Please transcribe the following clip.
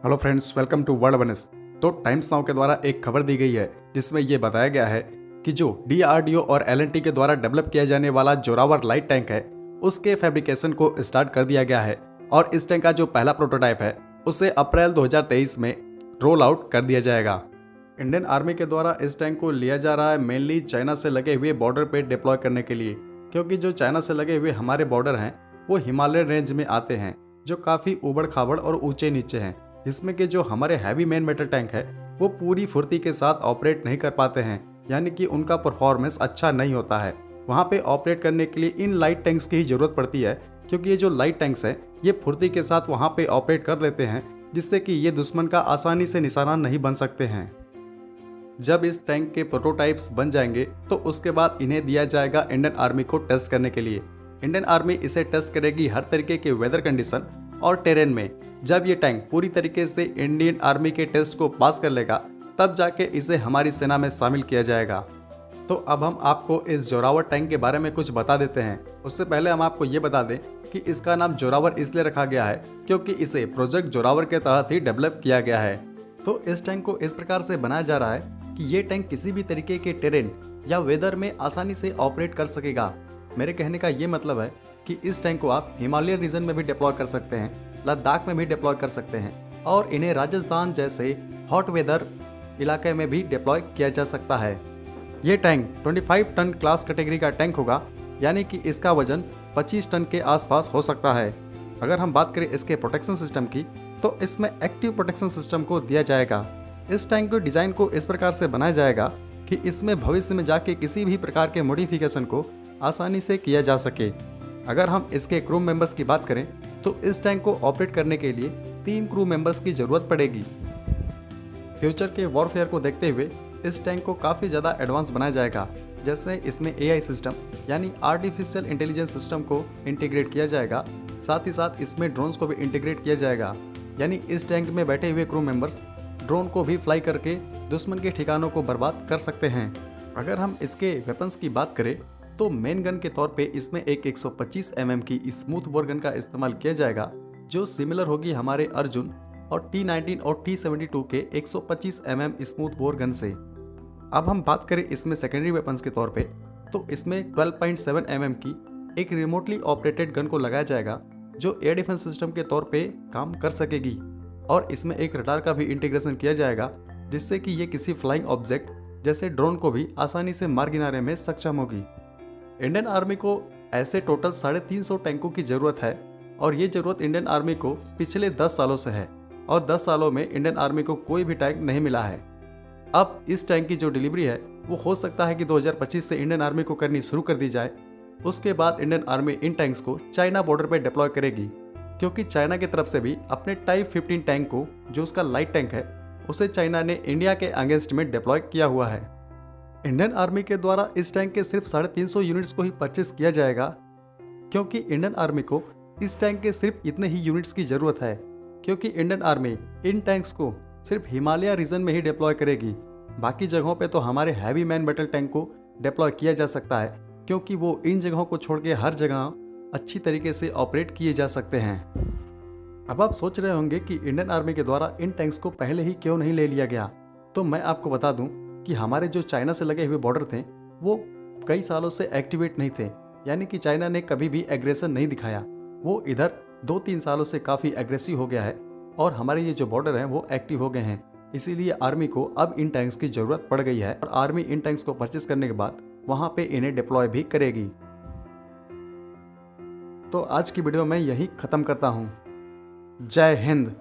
Hello friends, welcome to world awareness. तो Times Now के द्वारा एक खबर दी गई है जिसमें ये बताया गया है कि जो डीआरडीओ और एलएनटी के द्वारा डेवलप किया जाने वाला जोरावर लाइट टैंक है उसके फैब्रिकेशन को स्टार्ट कर दिया गया है और इस टैंक का जो पहला प्रोटोटाइप है उसे अप्रैल 2023 में रोल आउट कर दिया जाएगा। इंडियन आर्मी के द्वारा इस टैंक को लिया जा रहा है मेनली चाइना से लगे हुए बॉर्डर पे डिप्लॉय करने के लिए, क्योंकि जो चाइना से लगे हुए हमारे बॉर्डर हैं वो हिमालय रेंज में आते हैं जो काफ़ी उबड़ खाबड़ और ऊंचे नीचे हैं, जिसमें कि जो हमारे हैवी मैन मेटल टैंक है वो पूरी फुर्ती के साथ ऑपरेट नहीं कर पाते हैं, यानी कि उनका परफॉर्मेंस अच्छा नहीं होता है। वहाँ पे ऑपरेट करने के लिए इन लाइट टैंक्स की ही ज़रूरत पड़ती है, क्योंकि ये जो लाइट टैंक्स हैं ये फुर्ती के साथ वहाँ पे ऑपरेट कर लेते हैं, जिससे कि ये दुश्मन का आसानी से निशाना नहीं बन सकते हैं। जब इस टैंक के प्रोटोटाइप्स बन जाएंगे तो उसके बाद इन्हें दिया जाएगा इंडियन आर्मी को टेस्ट करने के लिए। इंडियन आर्मी इसे टेस्ट करेगी हर तरीके के वेदर कंडीशन और टेरेन में। जब ये टैंक पूरी तरीके से इंडियन आर्मी के टेस्ट को पास कर लेगा तब जाके इसे हमारी सेना में शामिल किया जाएगा। तो अब हम आपको इस जोरावर टैंक के बारे में कुछ बता देते हैं। उससे पहले हम आपको ये बता दें कि इसका नाम जोरावर इसलिए रखा गया है क्योंकि इसे प्रोजेक्ट जोरावर के तहत ही डेवलप किया गया है। तो इस टैंक को इस प्रकार से बनाया जा रहा है कि ये टैंक किसी भी तरीके के टेरेन या वेदर में आसानी से ऑपरेट कर सकेगा। मेरे कहने का ये मतलब है कि इस टैंक को आप हिमालय रीजन में भी डिप्लॉय कर सकते हैं, लद्दाख में भी डिप्लॉय कर सकते हैं और इन्हें राजस्थान जैसे हॉट वेदर इलाके में भी डिप्लॉय किया जा सकता है। ये टैंक 25 टन क्लास कैटेगरी का टैंक होगा, यानी कि इसका वजन 25 टन के आसपास हो सकता है। अगर हम बात करें इसके प्रोटेक्शन सिस्टम की तो इसमें एक्टिव प्रोटेक्शन सिस्टम को दिया जाएगा। इस टैंक के डिज़ाइन को इस प्रकार से बनाया जाएगा कि इसमें भविष्य में जाके किसी भी प्रकार के मॉडिफिकेशन को आसानी से किया जा सके। अगर हम इसके क्रू मेंबर्स की बात करें तो इस टैंक को ऑपरेट करने के लिए 3 क्रू मेंबर्स की ज़रूरत पड़ेगी। फ्यूचर के वॉरफेयर को देखते हुए इस टैंक को काफ़ी ज़्यादा एडवांस बनाया जाएगा, जैसे इसमें एआई सिस्टम यानी आर्टिफिशियल इंटेलिजेंस सिस्टम को इंटीग्रेट किया जाएगा। साथ ही साथ इसमें ड्रोन्स को भी इंटीग्रेट किया जाएगा, यानी इस टैंक में बैठे हुए क्रू मेंबर्स ड्रोन को भी फ्लाई करके दुश्मन के ठिकानों को बर्बाद कर सकते हैं। अगर हम इसके वेपन्स की बात करें तो मेन गन के तौर पे इसमें एक 125 mm की स्मूथ बोर गन का इस्तेमाल किया जाएगा, जो सिमिलर होगी हमारे अर्जुन और T-19 और T-72 के 125 mm स्मूथ बोर गन से। अब हम बात करें इसमें सेकेंडरी वेपन्स के तौर पे तो इसमें 12.7 mm की एक रिमोटली ऑपरेटेड गन को लगाया जाएगा, जो एयर डिफेंस सिस्टम के तौर पे काम कर सकेगी और इसमें एक रडार का भी इंटीग्रेशन किया जाएगा, जिससे कि ये किसी फ्लाइंग ऑब्जेक्ट जैसे ड्रोन को भी आसानी से मार गिराने में सक्षम होगी। इंडियन आर्मी को ऐसे टोटल 350 टैंकों की ज़रूरत है और ये ज़रूरत इंडियन आर्मी को पिछले 10 सालों से है और 10 सालों में इंडियन आर्मी को कोई भी टैंक नहीं मिला है। अब इस टैंक की जो डिलीवरी है वो हो सकता है कि 2025 से इंडियन आर्मी को करनी शुरू कर दी जाए। उसके बाद इंडियन आर्मी इन टैंक्स को चाइना बॉर्डर पर डिप्लॉय करेगी, क्योंकि चाइना की तरफ से भी अपने टाइप 15 टैंक को, जो उसका लाइट टैंक है, उसे चाइना ने इंडिया के अगेंस्ट में डिप्लॉय किया हुआ है। इंडियन आर्मी के द्वारा इस टैंक के सिर्फ 350 यूनिट्स को ही परचेस किया जाएगा, क्योंकि इंडियन आर्मी को इस टैंक के सिर्फ इतने ही यूनिट्स की ज़रूरत है, क्योंकि इंडियन आर्मी इन टैंक्स को सिर्फ हिमालय रीजन में ही डिप्लॉय करेगी। बाकी जगहों पे तो हमारे हैवी मैन बैटल टैंक को डिप्लॉय किया जा सकता है, क्योंकि वो इन जगहों को छोड़ के हर जगह अच्छी तरीके से ऑपरेट किए जा सकते हैं। अब आप सोच रहे होंगे कि इंडियन आर्मी के द्वारा इन टैंक्स को पहले ही क्यों नहीं ले लिया गया, तो मैं आपको बता दूं कि हमारे जो चाइना से लगे हुए बॉर्डर थे वो कई सालों से एक्टिवेट नहीं थे, यानी कि चाइना ने कभी भी एग्रेशन नहीं दिखाया। वो इधर 2-3 सालों से काफ़ी एग्रेसिव हो गया है और हमारे ये जो बॉर्डर हैं वो एक्टिव हो गए हैं। इसीलिए आर्मी को अब इन टैंक्स की ज़रूरत पड़ गई है और आर्मी इन टैंक्स को परचेस करने के बाद वहाँ पे इन्हें डिप्लॉय भी करेगी। तो आज की वीडियो मैं यही ख़त्म करता हूँ। जय हिंद।